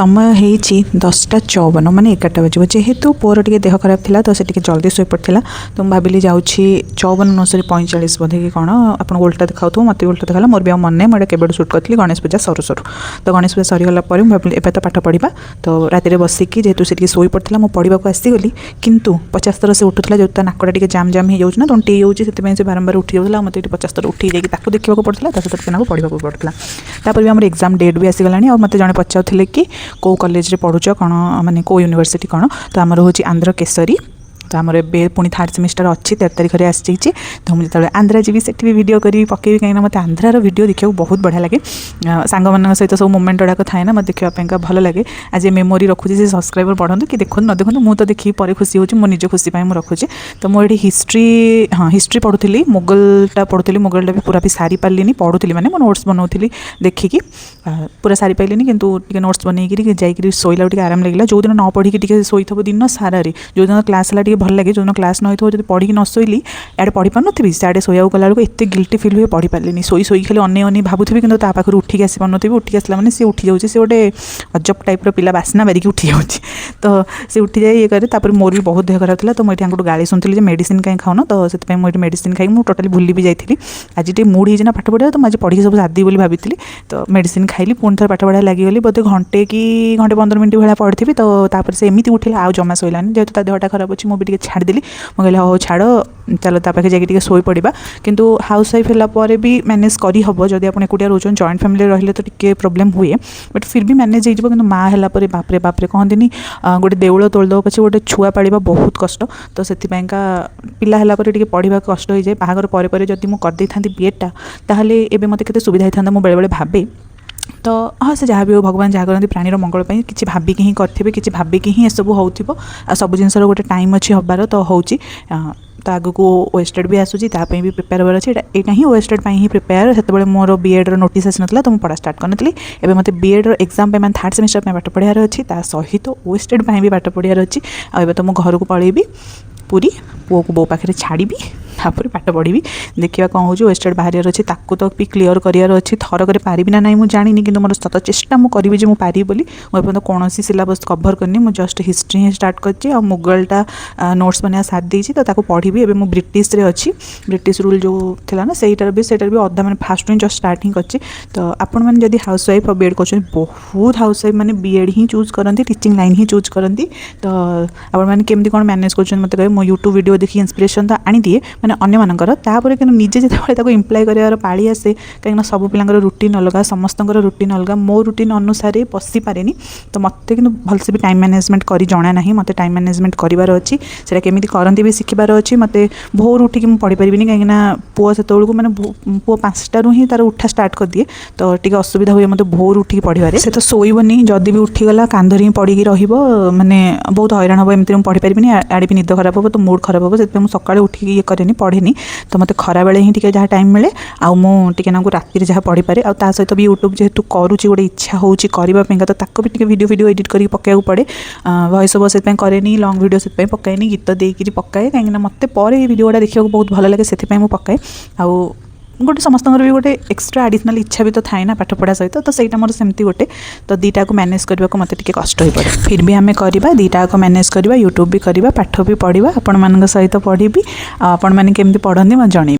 समय होती 10:54 माने 11 बजे जेहेतु पुअर टे देह खराब था तो से जल्दी शोई पड़ा तो मुझे भाविली जाऊँ 54 9 45 बोधे कि कौन आप उल्टा देखा मत उल्टा देखा मोर भी मन मुझे केवल सुट करी गणेश पूजा सरू सरू तो गणेश पूजा सरीगला भाविली एवं तो पाठ पढ़ा तो राति बसिकी जेहेतु से शोई पड़ा मुझे पढ़ा को आसीगली किंतु 50 थर से उठूला जो नाकटा टे जाम जाम हो जाऊँ ना तंटी हो से बारंबार उठी जाऊला मत 50 थर उठी जाकि देखा पड़ता सहित पेना पढ़ा पड़ता तापर भी आम एग्जाम डेट भी आसीगला और मत जड़े पचारे कि कौ कॉलेज रे पढ़ुच कौन माने कौ यूनिवर्सिटी कौन तो आमर हूँ आंध्र केसरी तो आमर ए पुणी 3rd सेमिस्टर अच्छी 13 तारीख में आसी तो मुझे जो आंध्रा जी से भी वीडियो करी पकेबी कहीं मत आंध्रार वीडियो देखा बहुत बढ़िया लगे सांग मान सहित सब मोमेंट गुड़ाक थाए ना मत देखा भल लगे आज मेमोरी रखुच्छी से सब्सक्राइबर पढ़ू कि देखो न देखो मुझे तो देखिए पर खुशी हो मो निज खुशी मुझे रखुच्छे तो मुझे हिस्ट्री हाँ हिस्ट्री पढ़ुली मुगलटा पढ़ुली मुगलटा भी पूरा भी सारी पार्ली पढ़ुली मैंने नोट्स बनाऊली देखिकी पूरा सारी पाइलिनी किंतु नोट्स बनईकि जाइए शोला आराम लगे जो दिन न पढ़ी शोई दिन सारा जो दिन क्लास है भल लगे जो दिन क्लास न हो पढ़ी न शोली एडे पढ़ी पार नी सियाड़े शोया गला एत गिल्टी फिल हुए पढ़ी पारे शोई शोई खाली अने भावुथी कि पाखर उठिक आसी पार उठिक आसला मैंने सी उठी जाऊँगी सी गोटे अजब टाइप पिला बास्ना बारिकी उठी जाऊँगी तो सी उठी जाए ये करे मोर भी बहुत देह खराब था तो मुझे गाड़ी शुणुली मेडिसिन कहीं खाऊन तो से मुझे मेडिसिन खाई मुझे टोटाली भूली भी जाइली आज टे मूड होना पाठ पढ़ा तो मुझे पढ़ी सब सादी बोली भाभी तो मेडिसिन खाइली पुणी थर पाठ पढ़ा लगिगली बोधे घंटे कि घंटे 15 मिनट भाया पढ़ी तो तापर से एमती उठेला आउ जमा शोलानी जेहेतु ता देहटा खराब अच्छी मुझे छाड़देली मुझे हाँ छाड़ चलो तापाखे जाकि शोई पड़ा किंतु हाउस वाइफ है भी मैनेज करी हम जब आप एकुटिया रोचन जॉइंट फैमिली रही तो टी प्रोब्लेम हुए बट फिर भी मैनेज हो कि माँ है बापरे बापरे कहते गोटे देउल तोलद पचे गोटे छुआ पाड़ा बहुत कष्ट तो से पिला है पढ़ा कष्ट हो जाए बाहागर पर जब मुझे करदे था बीएडटा ताहले एबे मते केते सुविधा होता मुझे बेले भावे तो हाँ से जहाँ भी हो भगवान जहाँ करते प्राणीर मंगल किसी भाविकी ही करेंगे किसी भाविकी ही सब हो सब जिनसर गोटे टाइम अच्छी हबार तो हो तो आग को ओएसटेड भी आसूँ भी प्रिपेयर होवर अच्छे यहाँ ही ओएसटेड ही प्रिपेयर से मोर बीएड नोटिस आसी ना तो मुझे पढ़ा स्टार्ट करनी एवं मत बीएड एग्जाम मैं 3rd सेमिस्टर पाठ पढ़ार अच्छी सहित ओएसटेड भी पाठ पढ़ार अच्छी आ तो मुझे घर को पलैबी पूरी पुओ को बो पाखे छाड़ी तापर पाठ पढ़ी देखा कौन हो ओएसटेड बाहर अच्छी ताकू तो भी क्लीयर करार अच्छी थरक पारि ना नहीं मुझे जानी कि मोर सत चेष्टा मुझे जो पारि बोली मुझे कौन सिलेबस कभर करनी मुझे जस्ट हिस्ट्री ही स्टार्ट कर मुगलटा नोट्स बना साथ देती तो पढ़ी एवं मुझे ब्रिटिश रे अच्छी ब्रिटिश रूल जो थी ना सहीटार भी अधा मैंने फास्ट जस्ट स्टार्ट ही कर तो आपण मैंने जब हाउस वाइफ और बीएड कर बहुत हाउस वाइफ मैंने बीएड ही चूज करती टीचिंग लाइन ही चूज करती तो आपण मैंने केमती कौन मैनेज कर मत कहे मो यूट्यूब वीडियो देखिए इंस्पिरेशन तो आनी दिए मैंने अन्य मानकर तापर कि निजे जो इम्प्लाय कर पाड़ी आसे कहीं सब पिलांकर रुटीन अलग समस्त रुटीन अलग मो रुटीन अनुसार पशि पारे तो मत कि भलसे भी टाइम मैनेजमेंट करी जना ना मत टाइम मैनेजमेंट करार अच्छी से केमी करती भी शिखबार अच्छी मत भोर उठिक पढ़ी पारि कहीं पुओ से मैंने पुओ 5टारू ही तार उठा स्टार्ट कर दिए तो टी असुविधा हुए मत भोर उठिक पढ़वे से तो शोबनी जदि भी उठीगला कांधर ही पड़ी मैंने बहुत हैरान हम एमती पढ़ी पारि आड़े भी निद खराब हम तो मूड खराब हम से सका उठिक ये कैनि पढ़ेनि तो मत खरा बेले ही जहाँ टाइम मिले आउे ना राति जहाँ पढ़ी पारे आ सहित भी यूट्यूब जेहेतु करुच्ची गोटे इच्छा होने तो भी वीडियो एडिट कर पकाइक पड़े वॉइस ओवर से कैनि लंग वीडियो से पकाएनि गीत देकर पकाए कहीं मत पर वीडियो गुड़ा देखा बहुत भल लगे से पकाए आउ गोटे समस्त भी गोटे एक्सट्रा एडिशनल इच्छा भी तो थाए ना पाठ पढ़ा सहित तो सहीटा मोर सेमती गोटे तो दीटा को मैनेज करने को मत टे कष्ट हो पड़े फिर भी आम करवा दीटा को मैनेज करवा यूट्यूब भी करवा पाठ भी पढ़ा आपण मान सहित पढ़ी आपण मैंने केमती पढ़ती मैं जन